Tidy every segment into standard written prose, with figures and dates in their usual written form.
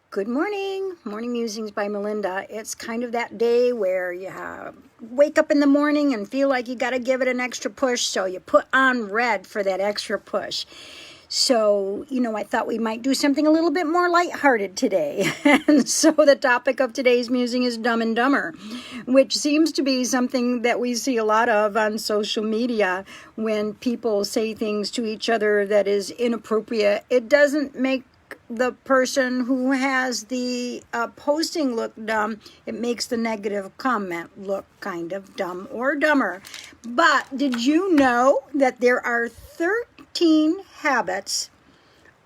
Good morning. Morning Musings by Melinda. It's kind of that day where you wake up in the morning and feel like you got to give it an extra push, so you put on red for that extra push. So, I thought we might do something a little bit more lighthearted today. And so the topic of today's musing is Dumb and Dumber, which seems to be something that we see a lot of on social media when people say things to each other that is inappropriate. It doesn't make the person who has the posting look dumb. It makes the negative comment look kind of dumb or dumber. But did you know that there are 13 habits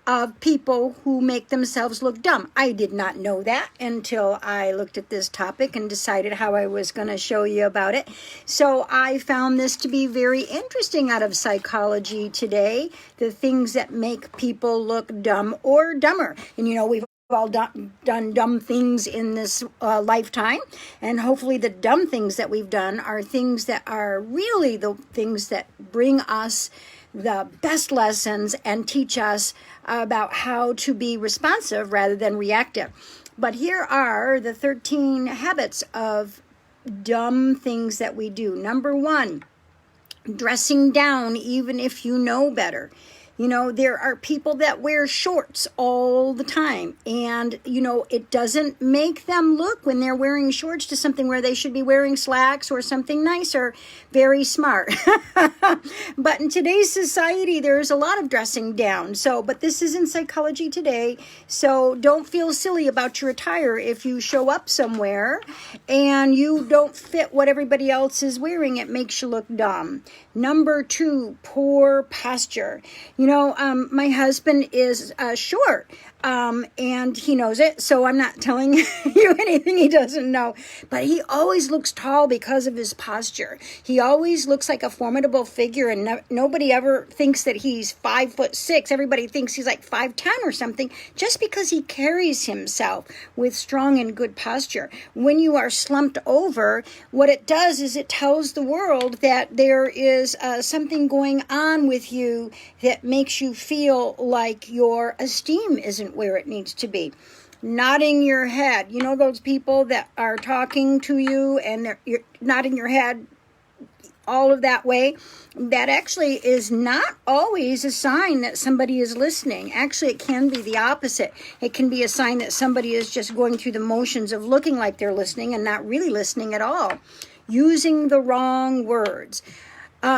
of people who make themselves look dumb? I did not know that until I looked at this topic and decided how I was going to show you about it. So I found this to be very interesting out of psychology today, the things that make people look dumb or dumber. And we've all done dumb things in this lifetime, and hopefully the dumb things that we've done are things that are really the things that bring us the best lessons and teach us about how to be responsive rather than reactive. But here are the 13 habits of dumb things that we do. Number 1, dressing down even if you know better. There are people that wear shorts all the time, and, it doesn't make them look, when they're wearing shorts, to something where they should be wearing slacks or something nicer, very smart. But in today's society, there's a lot of dressing down. But this is in Psychology Today, so don't feel silly about your attire if you show up somewhere and you don't fit what everybody else is wearing. It makes you look dumb. Number 2, poor posture. My husband is short, and he knows it, so I'm not telling you anything he doesn't know. But he always looks tall because of his posture. He always looks like a formidable figure, and nobody ever thinks that he's 5'6". Everybody thinks he's like 5'10" or something, just because he carries himself with strong and good posture. When you are slumped over, what it does is it tells the world that there is something going on with you that makes you feel like your esteem isn't where it needs to be. Nodding your head. Those people that are talking to you and you're nodding your head all of that way, that actually is not always a sign that somebody is listening. Actually, it can be the opposite. It can be a sign that somebody is just going through the motions of looking like they're listening and not really listening at all. Using the wrong words.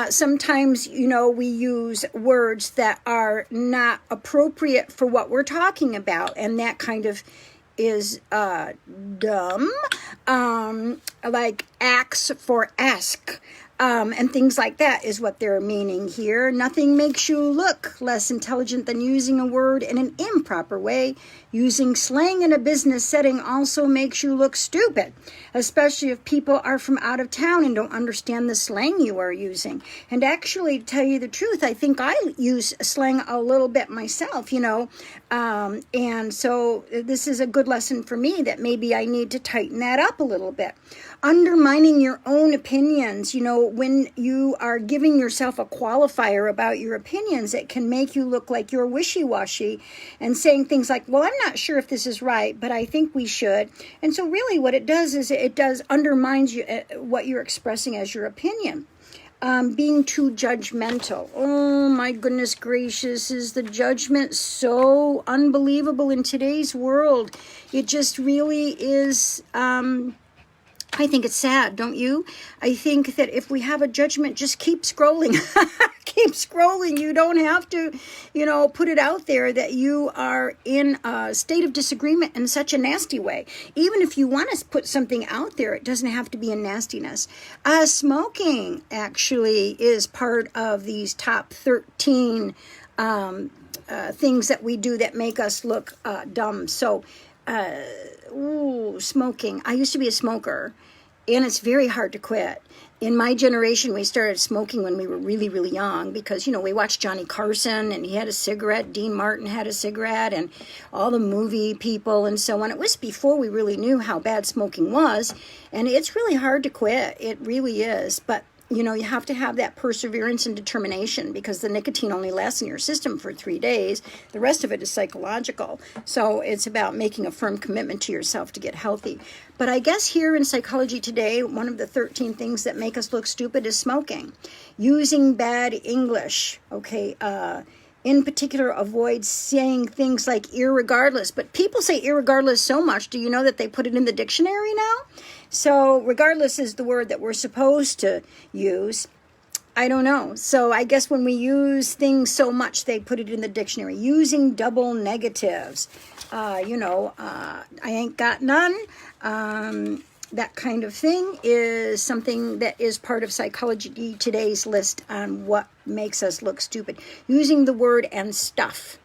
Sometimes, we use words that are not appropriate for what we're talking about, and that kind of is dumb, like ax for ask. And things like that is what they're meaning here. Nothing makes you look less intelligent than using a word in an improper way. Using slang in a business setting also makes you look stupid, especially if people are from out of town and don't understand the slang you are using. And actually, to tell you the truth, I think I use slang a little bit myself, and so this is a good lesson for me that maybe I need to tighten that up a little bit. Undermining your own opinions. When you are giving yourself a qualifier about your opinions, it can make you look like you're wishy-washy and saying things like, well, I'm not sure if this is right, but I think we should. And so really what it does is it does undermines you, what you're expressing as your opinion. Being too judgmental. Oh my goodness gracious, is the judgment so unbelievable in today's world? It just really is. I think it's sad, don't you? I think that if we have a judgment, just keep scrolling. Keep scrolling. You don't have to, put it out there that you are in a state of disagreement in such a nasty way. Even if you want to put something out there, it doesn't have to be in nastiness. Smoking actually is part of these top 13 things that we do that make us look dumb. So, smoking. I used to be a smoker, and it's very hard to quit. In my generation, we started smoking when we were really, really young because, we watched Johnny Carson and he had a cigarette. Dean Martin had a cigarette and all the movie people and so on. It was before we really knew how bad smoking was, and it's really hard to quit. It really is. But you have to have that perseverance and determination, because the nicotine only lasts in your system for 3 days. The rest of it is psychological. So it's about making a firm commitment to yourself to get healthy. But I guess here in Psychology Today, one of the 13 things that make us look stupid is smoking. Using bad English, okay? In particular, avoid saying things like irregardless. But people say irregardless so much. Do you know that they put it in the dictionary now? So regardless is the word that we're supposed to use. I don't know. So I guess when we use things so much, they put it in the dictionary. Using double negatives. I ain't got none. That kind of thing is something that is part of Psychology Today's list on what makes us look stupid. Using the word and stuff.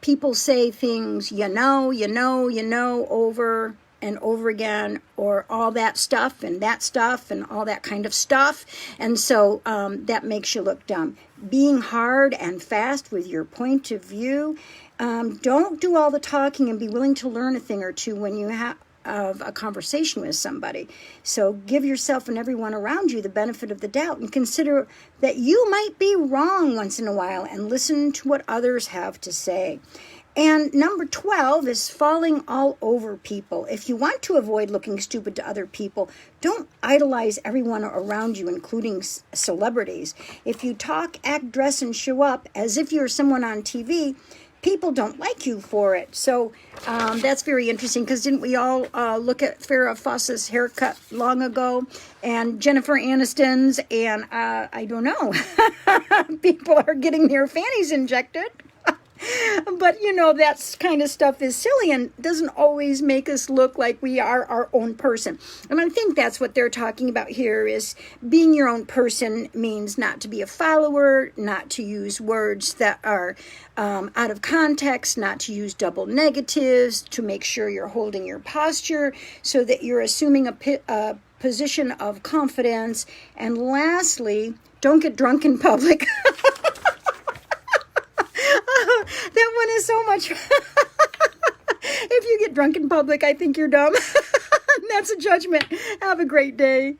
People say things, over and over again, or all that stuff and all that kind of stuff. And so that makes you look dumb. Being hard and fast with your point of view. Don't do all the talking, and be willing to learn a thing or two when you have a conversation with somebody. So give yourself and everyone around you the benefit of the doubt, and consider that you might be wrong once in a while, and listen to what others have to say. And number 12 is falling all over people. If you want to avoid looking stupid to other people, don't idolize everyone around you, including celebrities. If you talk, act, dress, and show up as if you're someone on TV, people don't like you for it. So that's very interesting, because didn't we all look at Farrah Fawcett's haircut long ago, and Jennifer Aniston's, and I don't know, people are getting their fannies injected. But, that kind of stuff is silly and doesn't always make us look like we are our own person. And I think that's what they're talking about here, is being your own person means not to be a follower, not to use words that are out of context, not to use double negatives, to make sure you're holding your posture so that you're assuming a position of confidence. And lastly, don't get drunk in public. That one is so much. If you get drunk in public, I think you're dumb. That's a judgment. Have a great day.